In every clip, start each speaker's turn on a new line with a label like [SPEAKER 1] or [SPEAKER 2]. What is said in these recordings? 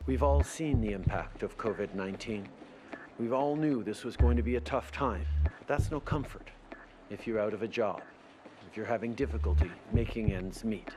[SPEAKER 1] We've all seen the impact of COVID-19. We all knew this was going to be a tough time. That's no comfort if you're out of a job, if you're having difficulty making ends meet.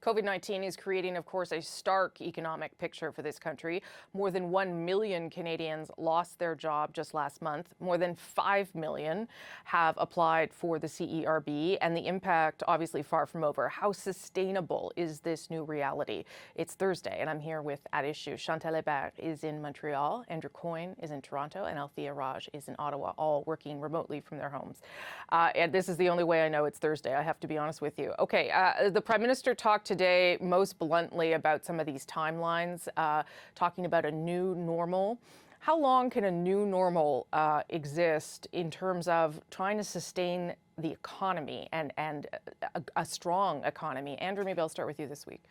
[SPEAKER 2] COVID-19 is creating, of course, a stark economic picture for this country. More than 1 million Canadians lost their job just last month. More than 5 million have applied for the CERB, and the impact obviously far from over. How sustainable is this new reality? It's Thursday, and I'm here with At Issue. Chantal Hébert is in Montreal, Andrew Coyne is in Toronto, and Althea Raj is in Ottawa, all working remotely from their homes. And this is the only way I know it's Thursday, I have to be honest with you. Okay, the Prime Minister talked today most bluntly about some of these timelines, talking about a new normal. How long can a new normal exist in terms of trying to sustain the economy and a strong economy? Andrew, maybe I'll start with you this week.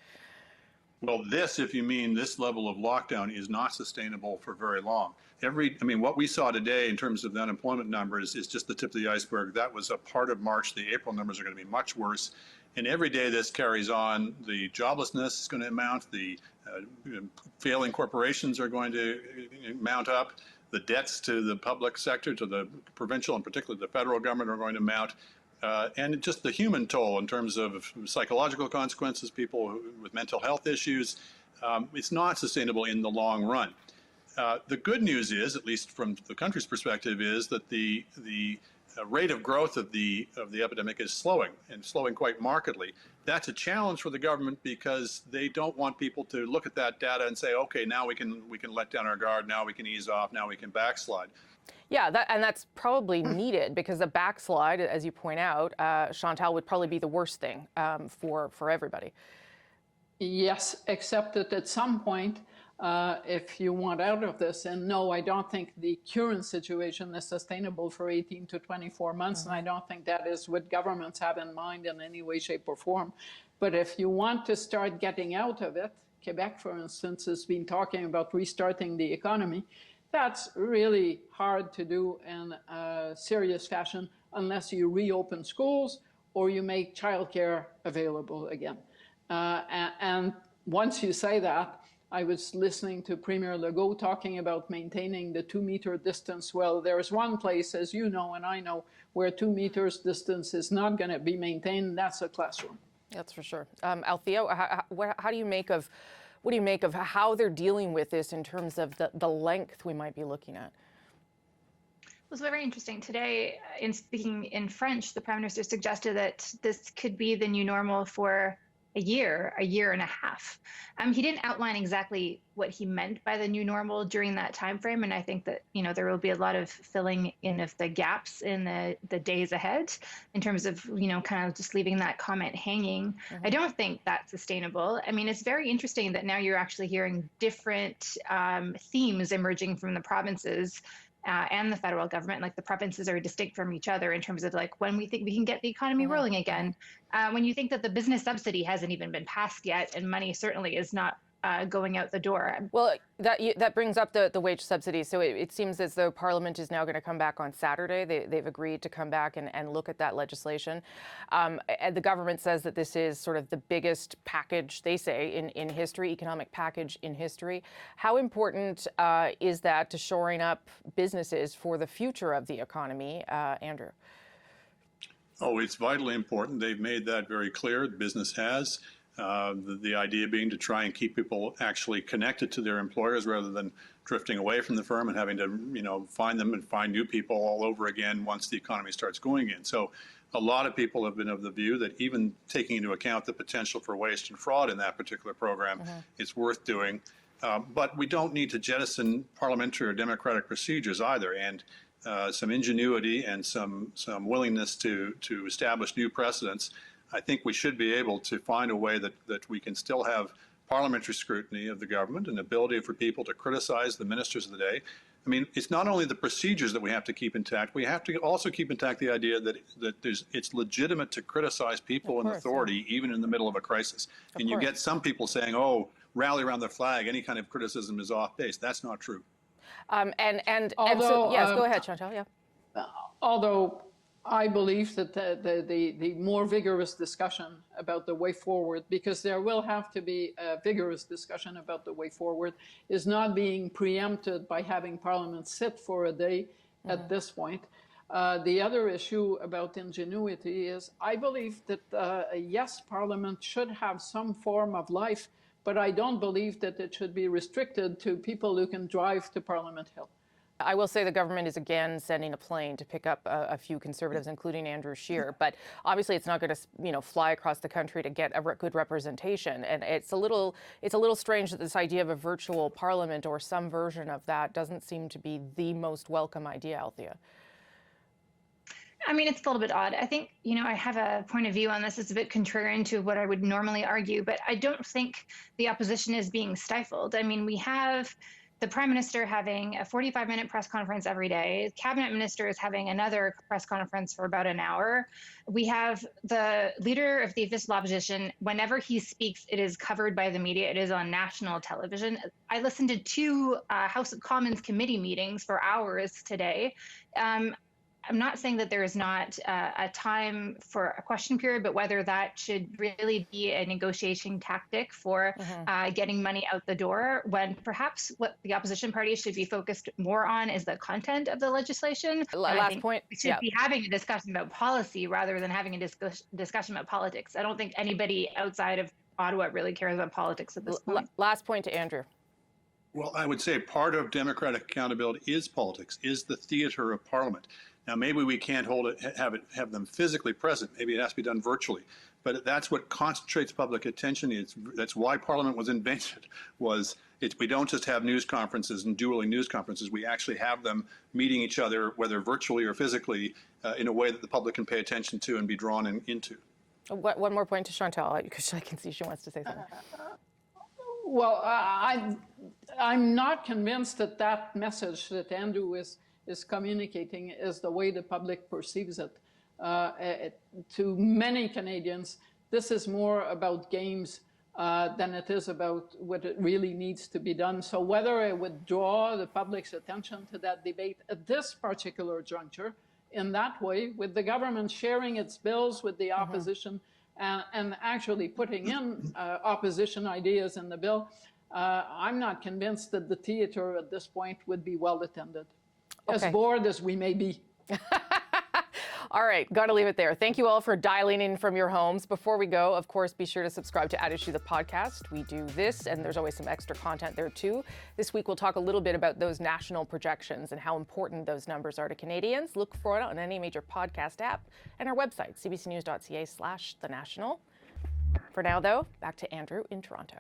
[SPEAKER 3] Well, if you mean this level of lockdown, is not sustainable for very long. What we saw today in terms of the unemployment numbers is just the tip of the iceberg. That was a part of March. The April numbers are going to be much worse. And every day this carries on, the joblessness is going to mount, the failing corporations are going to mount up, the debts to the public sector, to the provincial and particularly the federal government are going to mount, and just the human toll in terms of psychological consequences, people with mental health issues. It's not sustainable in the long run. The good news is, at least from the country's perspective, is that the rate of growth of the epidemic is slowing, and slowing quite markedly. That's a challenge for the government because they don't want people to look at that data and say, okay, now we can let down our guard, now we can ease off, now we can backslide.
[SPEAKER 2] Yeah, and that's probably needed because a backslide, as you point out, Chantal, would probably be the worst thing for everybody.
[SPEAKER 4] Yes, except that at some point, if you want out of this, and no, I don't think the current situation is sustainable for 18 to 24 months, and I don't think that is what governments have in mind in any way, shape, or form. But if you want to start getting out of it, Quebec, for instance, has been talking about restarting the economy. That's really hard to do in a serious fashion unless you reopen schools or you make childcare available again. And once you say that, I was listening to Premier Legault talking about maintaining the 2-meter distance. Well, there's one place, as you know and I know, where 2 meters distance is not going to be maintained. That's a classroom. That's
[SPEAKER 2] for sure. Althea, what do you make of how they're dealing with this in terms of the length we might be looking at?
[SPEAKER 5] It was very interesting. Today, in speaking in French, the Prime Minister suggested that this could be the new normal for a year and a half. He didn't outline exactly what he meant by the new normal during that time frame, and I think that there will be a lot of filling in of the gaps in the days ahead in terms of kind of just leaving that comment hanging. Mm-hmm. I don't think that's sustainable. I mean, it's very interesting that now you're actually hearing different themes emerging from the provinces and the federal government. Like the provinces are distinct from each other in terms of like when we think we can get the economy rolling again. When you think that the business subsidy hasn't even been passed yet, and money certainly is not going out the door.
[SPEAKER 2] Well, that brings up the wage subsidy. So it seems as though Parliament is now going to come back on Saturday. They've agreed to come back and look at that legislation. And the government says that this is sort of the biggest package, they say, in history, economic package in history. How important is that to shoring up businesses for the future of the economy, Andrew?
[SPEAKER 3] Oh, it's vitally important. They've made that very clear. The business has. The idea being to try and keep people actually connected to their employers rather than drifting away from the firm and having to, find them and find new people all over again once the economy starts going again. So a lot of people have been of the view that even taking into account the potential for waste and fraud in that particular program, it's worth doing. But we don't need to jettison parliamentary or democratic procedures either. And some ingenuity and some willingness to establish new precedents. I think we should be able to find a way that we can still have parliamentary scrutiny of the government and ability for people to criticize the ministers of the day. I mean, it's not only the procedures that we have to keep intact, we have to also keep intact the idea that it's legitimate to criticize people in authority, even in the middle of a crisis. And you get some people saying, oh, rally around the flag, any kind of criticism is off base. That's not true.
[SPEAKER 2] Yes, go ahead, Chantal, yeah.
[SPEAKER 4] Although I believe that the more vigorous discussion about the way forward, because there will have to be a vigorous discussion about the way forward, is not being preempted by having Parliament sit for a day at this point. The other issue about ingenuity is I believe that, yes, Parliament should have some form of life, but I don't believe that it should be restricted to people who can drive to Parliament Hill.
[SPEAKER 2] I will say the government is again sending a plane to pick up a few Conservatives, including Andrew Scheer. But obviously, it's not going to, fly across the country to get a good representation. And it's a little strange that this idea of a virtual parliament or some version of that doesn't seem to be the most welcome idea, Althea.
[SPEAKER 5] I mean, it's a little bit odd. I think, I have a point of view on this. It's a bit contrarian to what I would normally argue, but I don't think the opposition is being stifled. I mean, we have the Prime Minister having a 45-minute press conference every day. Cabinet Minister is having another press conference for about an hour. We have the leader of the official opposition. Whenever he speaks, it is covered by the media. It is on national television. I listened to two House of Commons committee meetings for hours today. I'm not saying that there is not a time for a question period, but whether that should really be a negotiation tactic for getting money out the door, when perhaps what the opposition parties should be focused more on is the content of the legislation.
[SPEAKER 2] Last point.
[SPEAKER 5] We should be having a discussion about policy rather than having a discussion about politics. I don't think anybody outside of Ottawa really cares about politics at this point.
[SPEAKER 2] Last point to Andrew.
[SPEAKER 3] Well, I would say part of democratic accountability is politics, is the theater of Parliament. Now, maybe we can't have them physically present. Maybe it has to be done virtually. But that's what concentrates public attention. That's why Parliament was invented. We don't just have news conferences and dueling news conferences. We actually have them meeting each other, whether virtually or physically, in a way that the public can pay attention to and be drawn into.
[SPEAKER 2] One more point to Chantal, because I can see she wants to say something.
[SPEAKER 4] Well, I'm not convinced that message that Andrew is communicating is the way the public perceives it. To many Canadians, this is more about games than it is about what it really needs to be done. So whether it would draw the public's attention to that debate at this particular juncture, in that way, with the government sharing its bills with the opposition and actually putting in opposition ideas in the bill, I'm not convinced that the theater at this point would be well attended. As bored as we may be.
[SPEAKER 2] All right, got to leave it there. Thank you all for dialing in from your homes. Before we go, of course, be sure to subscribe to At Issue, the podcast. We do this, and there's always some extra content there, too. This week, we'll talk a little bit about those national projections and how important those numbers are to Canadians. Look for it on any major podcast app and our website, cbcnews.ca/thenational. For now, though, back to Andrew in Toronto.